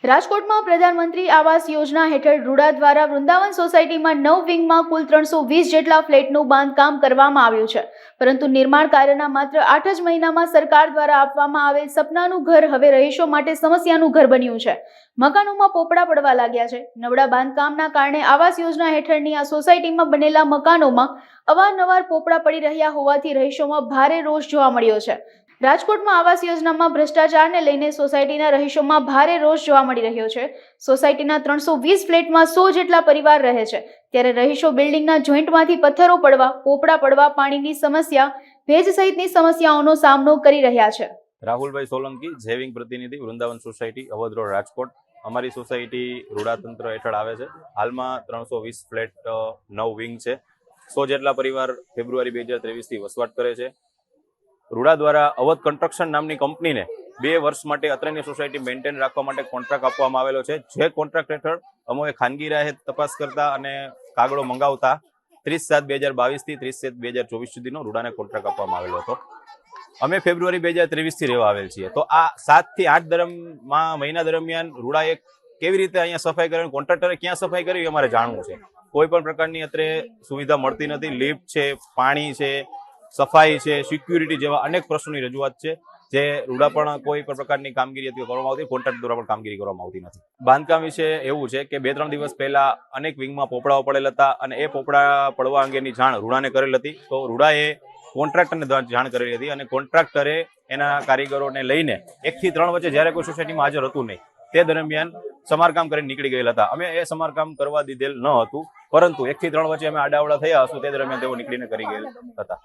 રાજકોટમાં પ્રધાનમંત્રી આવાસ યોજના હેઠળ રૂડા દ્વારા વૃંદાવન સોસાયટીમાં 9 વિંગમાં કુલ 320 જેટલા ફ્લેટનું બાંધકામ કરવામાં આવ્યું છે, પરંતુ નિર્માણ કાર્યના માત્ર 8 જ મહિનામાં સરકાર દ્વારા આપવામાં આવેલ સપનાનું ઘર હવે રહીશો માટે સમસ્યાનું ઘર બન્યું છે. મકાનોમાં પોપડા પડવા લાગ્યા છે. નબળા બાંધકામના કારણે આવાસ યોજના હેઠળની આ સોસાયટીમાં બનેલા મકાનોમાં અવારનવાર પોપડા પડી રહ્યા હોવાથી રહીશોમાં ભારે રોષ જોવા મળ્યો છે. રાજકોટમાં આવાસ યોજનામાં ભ્રષ્ટાચારને લઈને સોસાયટીના રહીશોમાં ભારે રોષ જોવા મળી રહ્યો છે. સોસાયટીના 320 ફ્લેટમાં 100 જેટલા પરિવાર રહે છે, ત્યારે રહીશો બિલ્ડિંગના જોઈન્ટમાંથી પથ્થરો પડવા, પોપડા પડવા, પાણીની સમસ્યા, ભેજ સહિતની સમસ્યાઓનો સામનો કરી રહ્યા છે. રાહુલભાઈ સોલંકી, જેવિંગ પ્રતિનિધિ, વૃંદાવન સોસાયટી, અવધ રોડ, રાજકોટ. અમારી સોસાયટી રૂડા તંત્ર હેઠળ આવે છે. હાલમાં 320 ફ્લેટ 9 વિંગ છે. 100 જેટલા પરિવાર ફેબ્રુઆરી 2023થી વસવાટ કરે છે. રૂડા દ્વારા અવધ કન્સ્ટ્રક્શન નામની કંપનીને 2 વર્ષ માટે અત્રેની સોસાયટી મેન્ટેન રાખવા માટે કોન્ટ્રાક્ટ આપવામાં આવેલો છે. જે કોન્ટ્રાક્ટ હેઠળ અમોએ ખાનગી રાહે તપાસ કરતા અને કાગળો મંગાવતા 30/7/2022 થી 30/7/2024 સુધીનો રૂડાને કોન્ટ્રાક્ટ આપવામાં આવેલો હતો. અમે ફેબ્રુઆરી 2023થી રહેવા આવેલ છીએ. તો આ 7 થી 8 મહિના દરમિયાન રૂડાએ કેવી રીતે અહીંયા સફાઈ કરી, કોન્ટ્રાક્ટરે ક્યાં સફાઈ કરી અમારે જાણવું છે. કોઈ પણ પ્રકારની અત્રે સુવિધા મળતી નથી. લિફ્ટ છે, પાણી છે, સફાઈ છે, સિક્યુરિટી જેવા અનેક પ્રશ્નોની રજૂઆત છે. જે રૂડા પણ કોઈ પણ પ્રકારની કામગીરી કરવામાં આવતી, કોન્ટ્રાક્ટ દ્વારા પણ કામગીરી કરવામાં આવતી નથી. બાંધકામ વિશે એવું છે કે 2-3 દિવસ પહેલા અનેક વિંગમાં પોપડાઓ પડેલ હતા અને એ પોપડા પડવા અંગેની જાણ રૂડાને કરેલ હતી. તો રૂડાએ કોન્ટ્રાક્ટરને જાણ કરેલી હતી અને કોન્ટ્રાક્ટરે એના કારીગરોને લઈને 1 થી 3 વચ્ચે જ્યારે કોઈ સોસાયટીમાં હાજર હતું નહીં તે દરમિયાન સમારકામ કરીને નીકળી ગયેલા હતા. અમે એ સમારકામ કરવા દીધેલ ન હતું, પરંતુ 1 થી 3 વચ્ચે અમે આડાવડા થયા હશું તે દરમિયાન તેઓ નીકળીને કરી ગયેલ હતા.